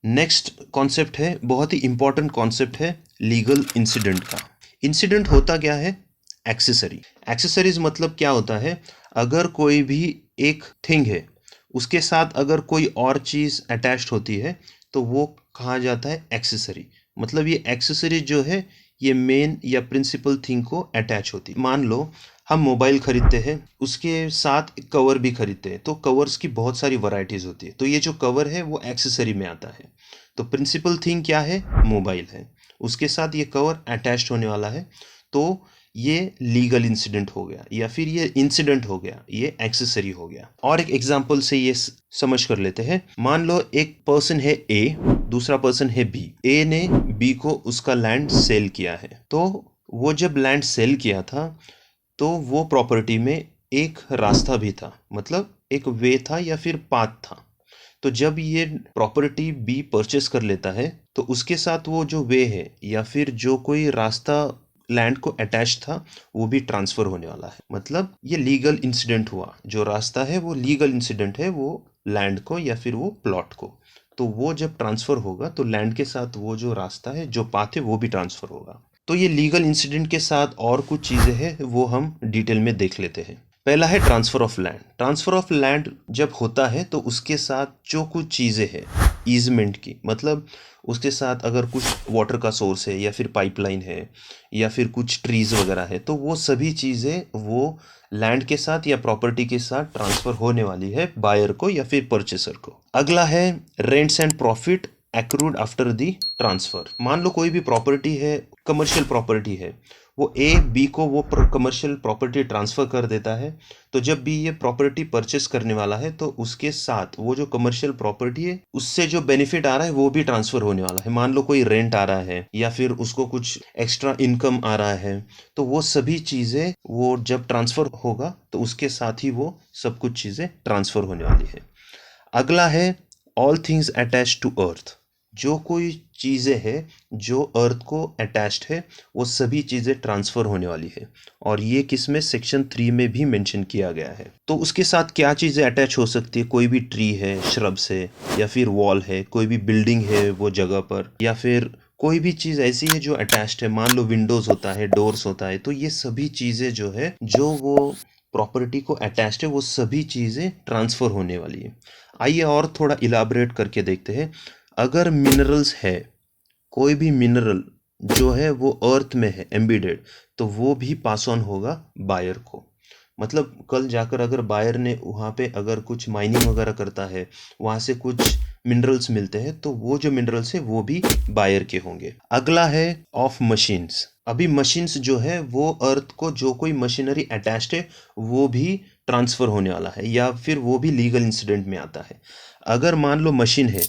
Next concept है, बहुत ही important concept है लीगल इंसिडेंट का। इंसिडेंट होता क्या है? एक्सेसरी। एक्सेसरीज मतलब क्या होता है? अगर कोई भी एक थिंग है, उसके साथ अगर कोई और चीज़ अटैच्ड होती है तो वो कहा जाता है एक्सेसरी। मतलब ये एक्सेसरी जो है ये मेन या प्रिंसिपल थिंग को अटैच होती है। मान लो हम मोबाइल खरीदते हैं, उसके साथ कवर भी खरीदते हैं, तो कवर्स की बहुत सारी वैरायटीज होती है, तो ये जो कवर है वो एक्सेसरी में आता है। तो प्रिंसिपल थिंग क्या है? मोबाइल है, उसके साथ ये कवर अटैच्ड होने वाला है, तो ये लीगल इंसिडेंट हो गया या फिर ये इंसिडेंट हो गया, ये एक्सेसरी हो गया। और एक एग्जांपल से ये समझ कर लेते हैं। मान लो एक पर्सन है ए, दूसरा पर्सन है बी। ए ने बी को उसका लैंड सेल किया है, तो वो जब लैंड सेल किया था तो वो प्रॉपर्टी में एक रास्ता भी था, मतलब एक वे था या फिर पाथ था। तो जब ये प्रॉपर्टी बी परचेस कर लेता है तो उसके साथ वो जो वे है या फिर जो कोई रास्ता लैंड को अटैच था वो भी ट्रांसफर होने वाला है। मतलब ये लीगल इंसिडेंट हुआ, जो रास्ता है वो लीगल इंसिडेंट है, वो लैंड को या फिर वो प्लॉट को। तो वो जब ट्रांसफर होगा तो लैंड के साथ वो जो रास्ता है, जो पाथ है, वो भी ट्रांसफर होगा। तो ये लीगल इंसिडेंट के साथ और कुछ चीज़ें हैं वो हम डिटेल में देख लेते हैं। पहला है transfer of land. Transfer of land जब होता है तो उसके साथ जो कुछ चीज़ें हैं ईजमेंट की, मतलब उसके साथ अगर कुछ वाटर का सोर्स है या फिर पाइपलाइन है या फिर कुछ ट्रीज़ वगैरह है, तो वो सभी चीज़ें वो लैंड के साथ या प्रॉपर्टी के साथ ट्रांसफ़र होने वाली है बायर को या फिर परचेसर को। अगला है rents and profit accrued after the transfer. मान लो कोई भी प्रॉपर्टी है, कमर्शियल प्रॉपर्टी है, वो ए बी को वो कमर्शियल प्रॉपर्टी ट्रांसफ़र कर देता है। तो जब भी ये प्रॉपर्टी परचेस करने वाला है तो उसके साथ वो जो कमर्शियल प्रॉपर्टी है उससे जो बेनिफिट आ रहा है वो भी ट्रांसफ़र होने वाला है। मान लो कोई रेंट आ रहा है या फिर उसको कुछ एक्स्ट्रा इनकम आ रहा है, तो वो सभी चीज़ें वो जब ट्रांसफ़र होगा तो उसके साथ ही वो सब कुछ चीज़ें ट्रांसफ़र होने वाली है। अगला है all things attach to earth. जो कोई चीज़ें हैं जो अर्थ को अटैच्ड है वो सभी चीज़ें ट्रांसफ़र होने वाली है, और ये किस में? सेक्शन 3 में भी मेंशन किया गया है। तो उसके साथ क्या चीज़ें अटैच हो सकती है? कोई भी ट्री है, श्रब्स है, या फिर वॉल है, कोई भी बिल्डिंग है वो जगह पर, या फिर कोई भी चीज़ ऐसी है जो अटैच्ड है। मान लो विंडोज़ होता है, डोर्स होता है, तो ये सभी चीज़ें जो है जो वो प्रॉपर्टी को अटैच्ड है वो सभी चीज़ें ट्रांसफ़र होने वाली है। आइए और थोड़ा इलाबरेट करके देखते हैं। अगर मिनरल्स है, कोई भी मिनरल जो है वो अर्थ में है एम्बेडेड, तो वो भी पास ऑन होगा बायर को। मतलब कल जाकर अगर बायर ने वहाँ पे अगर कुछ माइनिंग वगैरह करता है, वहाँ से कुछ मिनरल्स मिलते हैं, तो वो जो मिनरल्स है वो भी बायर के होंगे। अगला है ऑफ मशीन्स। अभी मशीन्स जो है वो अर्थ को जो कोई मशीनरी अटैच्ड है वो भी ट्रांसफ़र होने वाला है या फिर वो भी लीगल इंसिडेंट में आता है। अगर मान लो मशीन है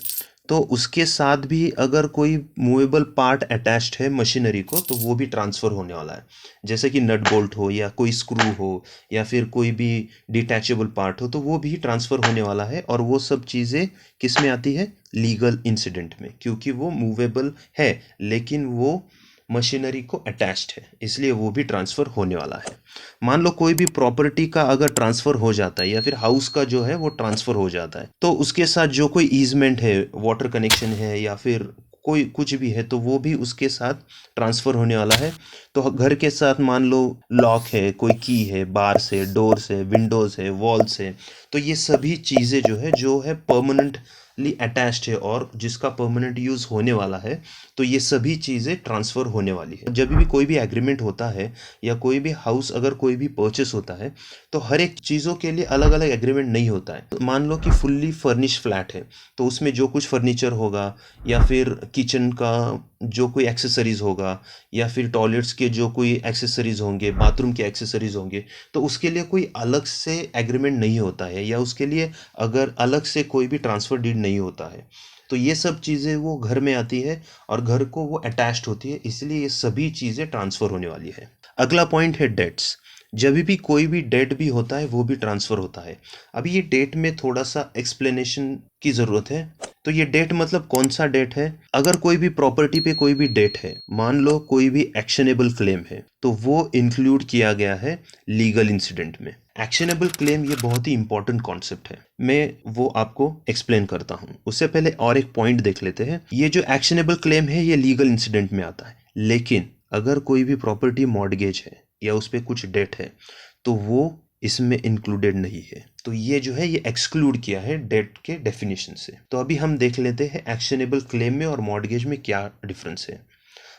तो उसके साथ भी अगर कोई मूवेबल पार्ट अटैच्ड है मशीनरी को तो वो भी ट्रांसफ़र होने वाला है। जैसे कि नट बोल्ट हो या कोई स्क्रू हो या फिर कोई भी डिटैचेबल पार्ट हो, तो वो भी ट्रांसफ़र होने वाला है, और वो सब चीज़ें किस में आती है? लीगल इंसिडेंट में, क्योंकि वो मूवेबल है लेकिन वो मशीनरी को अटैच्ड है, इसलिए वो भी ट्रांसफ़र होने वाला है। मान लो कोई भी प्रॉपर्टी का अगर ट्रांसफ़र हो जाता है या फिर हाउस का जो है वो ट्रांसफ़र हो जाता है, तो उसके साथ जो कोई ईजमेंट है, वाटर कनेक्शन है या फिर कोई कुछ भी है, तो वो भी उसके साथ ट्रांसफ़र होने वाला है। तो घर के साथ मान लो लॉक है, कोई की है, बार्स है, डोर्स है, विंडोज़ है, वॉल्स है, तो ये सभी चीज़ें जो है परमानेंटली अटैच्ड है और जिसका परमानेंट यूज़ होने वाला है, तो ये सभी चीज़ें ट्रांसफ़र होने वाली है। जब भी कोई भी एग्रीमेंट होता है या कोई भी हाउस अगर कोई भी परचेस होता है, तो हर एक चीज़ों के लिए अलग अलग एग्रीमेंट नहीं होता है। तो मान लो कि फुल्ली फर्निश फ्लैट है, तो उसमें जो कुछ फर्नीचर होगा या फिर किचन का जो कोई एक्सेसरीज़ होगा या फिर टॉयलेट्स के जो कोई एक्सेसरीज़ होंगे, बाथरूम के एक्सेसरीज़ होंगे, तो उसके लिए कोई अलग से एग्रीमेंट नहीं होता है या उसके लिए अगर अलग से कोई भी ट्रांसफ़र डीड नहीं होता है। तो ये सब चीज़ें वो घर में आती है और घर को वो अटैच्ड होती है, इसलिए ये सभी चीज़ें ट्रांसफ़र होने वाली है। अगला पॉइंट है डेट्स। जब भी कोई भी डेट भी होता है वो भी ट्रांसफ़र होता है। अभी ये डेट में थोड़ा सा एक्सप्लेनेशन की ज़रूरत है। तो ये डेट मतलब कौन सा डेट है? अगर कोई भी प्रॉपर्टी पे कोई भी डेट है, मान लो कोई भी एक्शनेबल क्लेम है, तो वो इंक्लूड किया गया है लीगल इंसिडेंट में। एक्शनेबल क्लेम ये बहुत ही इंपॉर्टेंट कॉन्सेप्ट है, मैं वो आपको एक्सप्लेन करता हूँ। उससे पहले और एक पॉइंट देख लेते हैं। ये जो एक्शनेबल क्लेम है ये लीगल इंसिडेंट में आता है, लेकिन अगर कोई भी प्रॉपर्टी मॉर्गेज है या उस पर कुछ डेट है तो वो इसमें इंक्लूडेड नहीं है। तो ये जो है ये एक्सक्लूड किया है डेट के डेफिनेशन से। तो अभी हम देख लेते हैं एक्शनेबल क्लेम में और मॉर्गेज में क्या डिफरेंस है।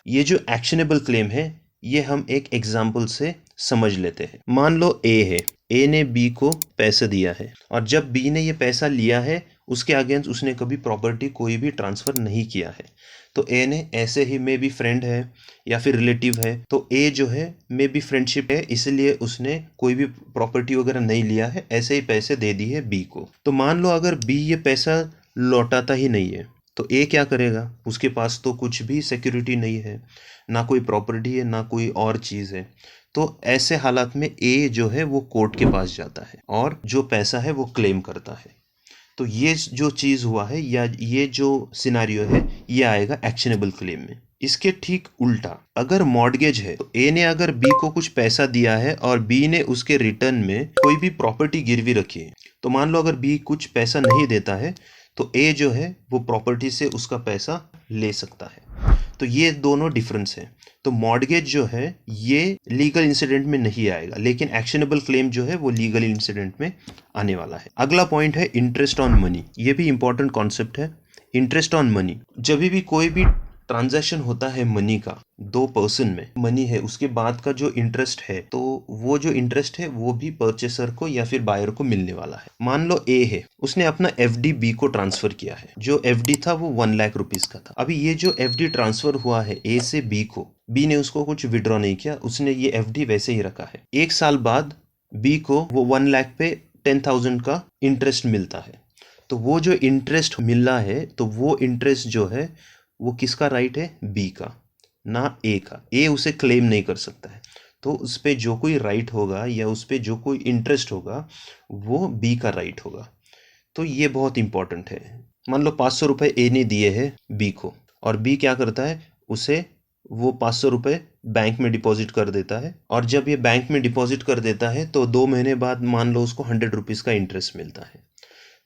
ये जो एक्शनेबल क्लेम है ये हम एक एग्जाम्पल से समझ लेते हैं। मान लो ए है, ए ने बी को पैसा दिया है और जब बी ने ये पैसा लिया है उसके अगेंस्ट उसने कभी प्रॉपर्टी कोई भी ट्रांसफर नहीं किया है। तो ए ने ऐसे ही मे बी फ्रेंड है या फिर रिलेटिव है, तो ए जो है मे बी फ्रेंडशिप है इसलिए उसने कोई भी प्रॉपर्टी वगैरह नहीं लिया है, ऐसे ही पैसे दे दिए बी को। तो मान लो अगर बी ये पैसा लौटाता ही नहीं है तो ए क्या करेगा, उसके पास तो कुछ भी सिक्योरिटी नहीं है, ना कोई प्रॉपर्टी है ना कोई और चीज़ है। तो ऐसे हालात में ए जो है वो कोर्ट के पास जाता है और जो पैसा है वो क्लेम करता है। तो ये जो चीज़ हुआ है या ये जो सिनारियो है ये आएगा एक्शनेबल क्लेम में। इसके ठीक उल्टा अगर मॉर्गेज है तो ए ने अगर बी को कुछ पैसा दिया है और बी ने उसके रिटर्न में कोई भी प्रॉपर्टी गिरवी रखी है, तो मान लो अगर बी कुछ पैसा नहीं देता है तो ए जो है वो प्रॉपर्टी से उसका पैसा ले सकता है। तो ये दोनों डिफरेंस है। तो मॉर्गेज जो है ये लीगल इंसिडेंट में नहीं आएगा, लेकिन एक्शनेबल क्लेम जो है वो लीगल इंसिडेंट में आने वाला है। अगला पॉइंट है इंटरेस्ट ऑन मनी। ये भी इंपॉर्टेंट कॉन्सेप्ट है। इंटरेस्ट ऑन मनी, जब भी कोई भी ट्रांजैक्शन होता है मनी का, दो पर्सन में मनी है उसके बाद का जो इंटरेस्ट है तो वो जो इंटरेस्ट है वो भी परचेसर को या फिर बायर को मिलने वाला है। मान लो ए है, उसने अपना एफडी बी को ट्रांसफर किया है। जो एफडी था वो 1 लाख रुपीस का था। अभी ये जो एफडी ट्रांसफर हुआ है ए से बी को, बी ने उसको कुछ विड्रॉ नहीं किया, उसने ये एफडी वैसे ही रखा है। 1 साल बाद बी को वो 1 लाख पे 10,000 का इंटरेस्ट मिलता है। तो वो जो इंटरेस्ट मिला है तो वो इंटरेस्ट जो है वो किसका राइट है, बी का, ना ए का। ए उसे क्लेम नहीं कर सकता है। तो उस पर जो कोई राइट होगा या उस पर जो कोई इंटरेस्ट होगा वो बी का राइट होगा। तो ये बहुत इंपॉर्टेंट है। मान लो 500 रुपये ए ने दिए हैं बी को और बी क्या करता है, उसे वो 500 रुपये बैंक में डिपॉजिट कर देता है और जब ये बैंक में डिपॉजिट कर देता है तो 2 महीने बाद मान लो उसको 100 रुपीज़ का इंटरेस्ट मिलता है।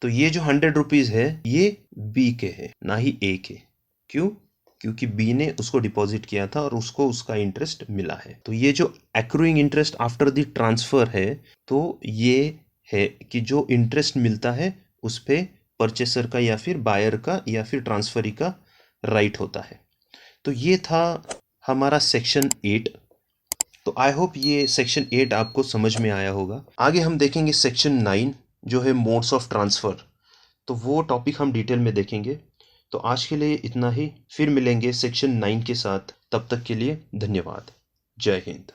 तो ये जो 100 रुपीज़ है ये बी के है ना ही ए के। क्यों? क्योंकि बी ने उसको डिपॉजिट किया था और उसको उसका इंटरेस्ट मिला है। तो ये जो accruing interest after the transfer है, तो ये है कि जो इंटरेस्ट मिलता है उस पे परचेसर का या फिर बायर का या फिर ट्रांसफरी का राइट होता है। तो ये था हमारा सेक्शन 8। तो आई होप ये सेक्शन 8 आपको समझ में आया होगा। आगे हम देखेंगे सेक्शन 9 जो है मोड्स ऑफ ट्रांसफ़र। तो वो टॉपिक हम डिटेल में देखेंगे। तो आज के लिए इतना ही, फिर मिलेंगे सेक्शन 9 के साथ। तब तक के लिए धन्यवाद। जय हिंद।